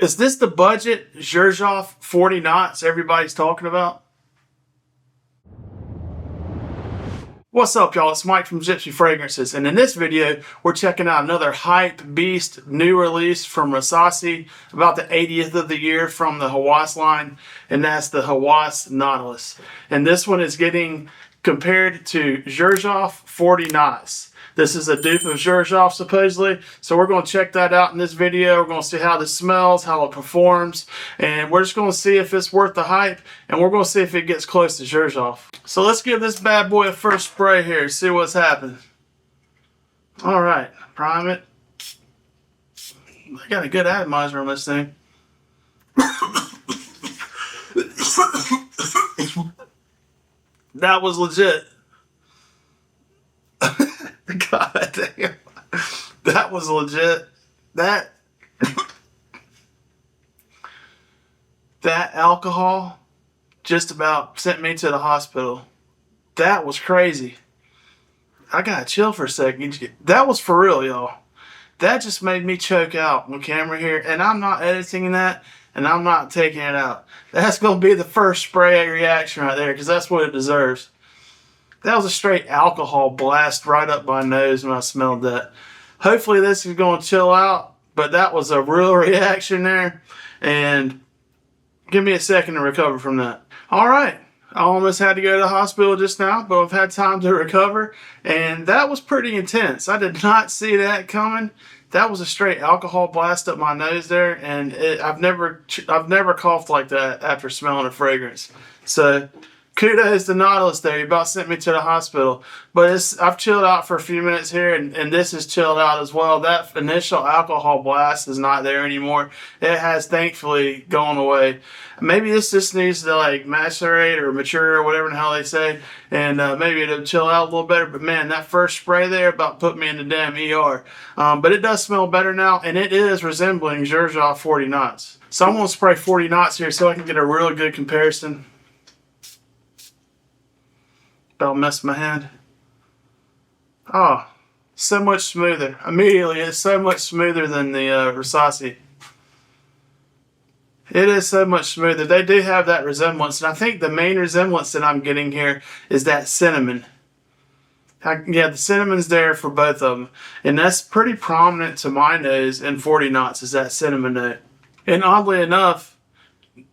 Is this the budget Xerjoff 40 knots everybody's talking about? What's up, y'all? It's Mike from Gypsy Fragrances, and in this video, we're checking out another hype beast new release from Rasasi, about the 80th of the year from the Hawas line, and that's the Hawas Nautilus. And this one is getting compared to Xerjoff 40 knots. This is a dupe of Xerjoff, supposedly, so we're going to check that out in this video. We're going to see how this smells, how it performs, and we're just going to see if it's worth the hype, and we're going to see if it gets close to Xerjoff. So let's give this bad boy a first spray here, see what's happening. Alright, prime it. I got a good atomizer on this thing. That was legit. God damn. That was legit. That alcohol just about sent me to the hospital. That was crazy. I got a chill for a second. That was for real, y'all. That just made me choke out on camera here, and I'm not editing that, and I'm not taking it out. That's going to be the first spray reaction right there, because that's what it deserves. That was a straight alcohol blast right up my nose when I smelled that. Hopefully this is going to chill out, but that was a real reaction there, and give me a second to recover from that. All right. I almost had to go to the hospital just now, but I've had time to recover, and that was pretty intense. I did not see that coming. That was a straight alcohol blast up my nose there, and I've never coughed like that after smelling a fragrance. So kudos to Nautilus there. You about sent me to the hospital. But I've chilled out for a few minutes here, and this has chilled out as well. That initial alcohol blast is not there anymore. It has thankfully gone away. Maybe this just needs to like macerate or mature or whatever the hell they say, and maybe it'll chill out a little better. But man, that first spray there about put me in the damn ER. But it does smell better now, and it is resembling Xerjoff 40 knots. So I'm going to spray 40 knots here so I can get a really good comparison. About messed my hand. Oh, so much smoother. Immediately, it's so much smoother than the Rasasi. It is so much smoother. They do have that resemblance, and I think the main resemblance that I'm getting here is that cinnamon. Yeah, the cinnamon's there for both of them, and that's pretty prominent to my nose in 40 knots is that cinnamon note. And oddly enough,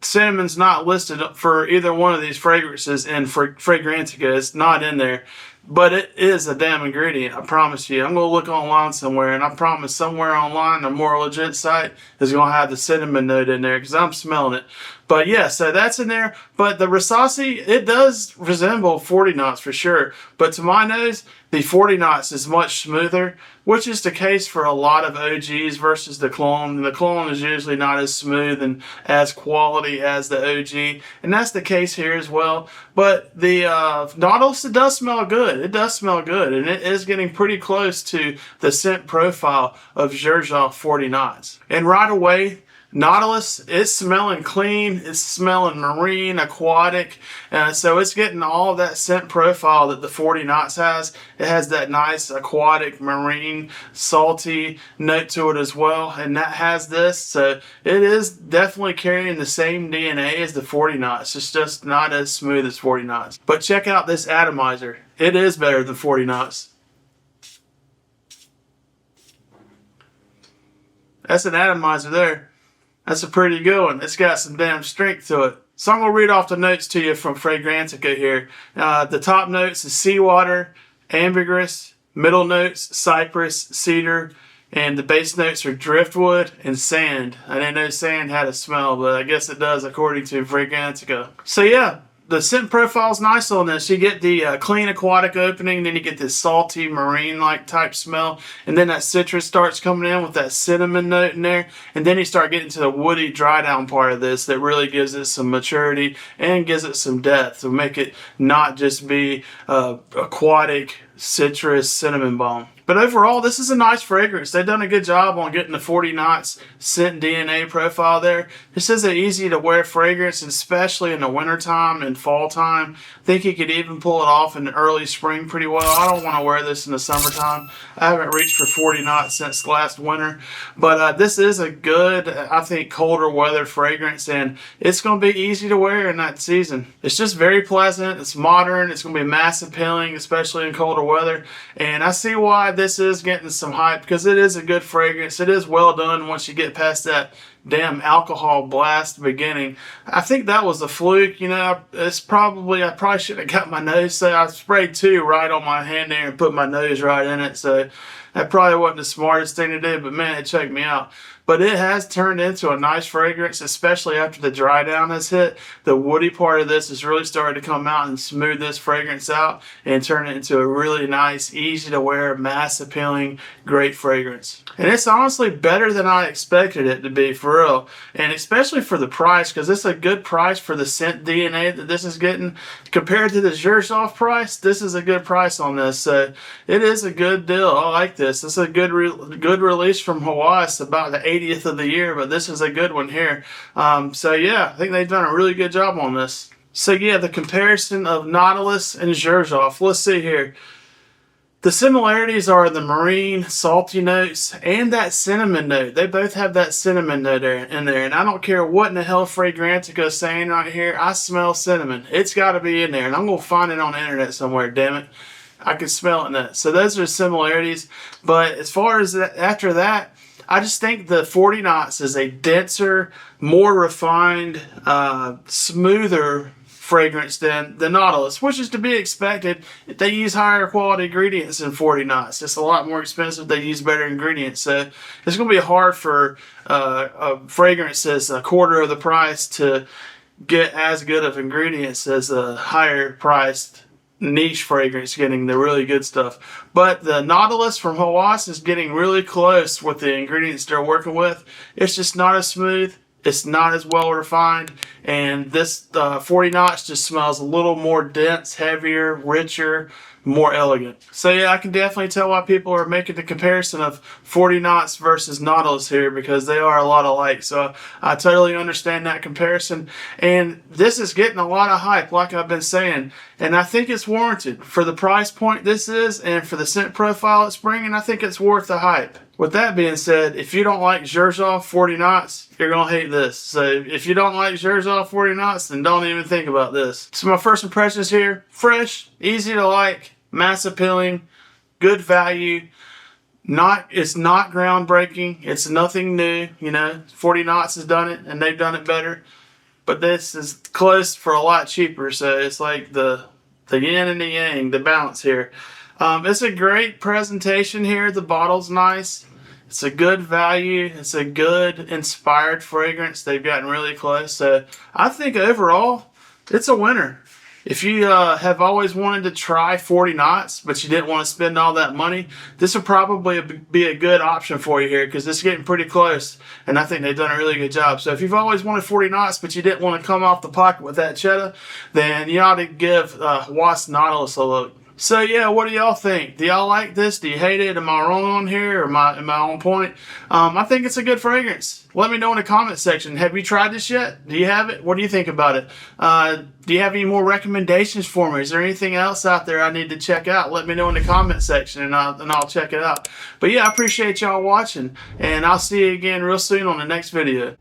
cinnamon's not listed for either one of these fragrances in Fragrantica. It's not in there, but it is a damn ingredient, I promise you. I'm going to look online somewhere, and I promise somewhere online, a more legit site, is going to have the cinnamon note in there, because I'm smelling it. But yeah, so that's in there. But the Rasasi, it does resemble 40 knots for sure. But to my nose, the 40 knots is much smoother, which is the case for a lot of OGs versus the Cologne. The Cologne is usually not as smooth and as quality as the OG, and that's the case here as well. But the Nautilus, it does smell good. It does smell good, and it is getting pretty close to the scent profile of Xerjoff 40 knots. And right away, Nautilus, it's smelling clean, it's smelling marine, aquatic, so it's getting all that scent profile that the 40 knots has. It has that nice aquatic, marine, salty note to it as well, and that has this, so it is definitely carrying the same DNA as the 40 knots. It's just not as smooth as 40 knots. But check out this atomizer. It is better than 40 knots. That's an atomizer there. That's a pretty good one. It's got some damn strength to it. So I'm going to read off the notes to you from Fragrantica here. The top notes is seawater, ambergris, middle notes, cypress, cedar, and the base notes are driftwood and sand. I didn't know sand had a smell, but I guess it does according to Fragrantica. So yeah, the scent profile is nice on this. You get the clean aquatic opening, then you get this salty marine-like type smell, and then that citrus starts coming in with that cinnamon note in there, and then you start getting to the woody dry down part of this that really gives it some maturity and gives it some depth to make it not just be aquatic citrus, cinnamon balm. But overall, this is a nice fragrance. They've done a good job on getting the 40 knots scent DNA profile there. This is an easy to wear fragrance, especially in the wintertime and fall time. I think you could even pull it off in early spring pretty well. I don't want to wear this in the summertime. I haven't reached for 40 knots since last winter. But this is a good, I think, colder weather fragrance, and it's going to be easy to wear in that season. It's just very pleasant. It's modern. It's going to be mass appealing, especially in colder weather. And I see why this is getting some hype, because it is a good fragrance. It is well done once you get past that damn alcohol blast beginning. I think that was a fluke, you know. I probably should have got my nose, so I sprayed 2 right on my hand there and put my nose right in it, so that probably wasn't the smartest thing to do, but man, it checked me out. But it has turned into a nice fragrance, especially after the dry down has hit. The woody part of this has really started to come out and smooth this fragrance out and turn it into a really nice, easy to wear, mass appealing, great fragrance. And it's honestly better than I expected it to be, for real. And especially for the price, because it's a good price for the scent DNA that this is getting. Compared to the Xerjoff price, this is a good price on this. So it is a good deal. I like this. This is a good release from Hawas, about the 80th of the year, but this is a good one here. So yeah, I think they've done a really good job on this. So yeah, the comparison of Nautilus and Xerjoff. Let's see here. The similarities are the marine, salty notes, and that cinnamon note. They both have that cinnamon note in there, and I don't care what in the hell Fragrantica is saying right here. I smell cinnamon. It's got to be in there, and I'm going to find it on the internet somewhere, damn it. I can smell it in that. So those are the similarities. But as far as after that, I just think the 40 knots is a denser, more refined, smoother fragrance than the Nautilus, which is to be expected. They use higher quality ingredients than 40 knots. It's a lot more expensive. They use better ingredients. So it's going to be hard for a fragrance that's a quarter of the price to get as good of ingredients as a higher priced niche fragrance getting the really good stuff. But the Nautilus from Hawas is getting really close with the ingredients they're working with. It's just not as smooth. It's not as well refined, and this 40 knots just smells a little more dense, heavier, richer, more elegant. So yeah, I can definitely tell why people are making the comparison of 40 knots versus Nautilus here, because they are a lot alike. So I totally understand that comparison, and this is getting a lot of hype, like I've been saying, and I think it's warranted for the price point this is, and for the scent profile it's bringing. I think it's worth the hype. With that being said, if you don't like Xerjoff 40 knots, you're going to hate this. So if you don't like Xerjoff 40 knots, then don't even think about this. So my first impressions here: fresh, easy to like, mass appealing, good value. It's not groundbreaking. It's nothing new. You know, 40 knots has done it, and they've done it better. But this is close for a lot cheaper. So it's like the yin and the yang, the balance here. It's a great presentation here. The bottle's nice. It's a good value. It's a good inspired fragrance. They've gotten really close. So I think overall, it's a winner. If you have always wanted to try 40 knots, but you didn't want to spend all that money, this would probably be a good option for you here, because it's getting pretty close, and I think they've done a really good job. So if you've always wanted 40 knots, but you didn't want to come off the pocket with that cheddar, then you ought to give Hawas Nautilus a look. So yeah, what do y'all think? Do y'all like this? Do you hate it? Am I wrong on here, or am I on point? I think it's a good fragrance. Let me know in the comment section. Have you tried this yet? Do you have it? What do you think about it? Do you have any more recommendations for me? Is there anything else out there I need to check out? Let me know in the comment section, and I'll check it out. But yeah, I appreciate y'all watching, and I'll see you again real soon on the next video.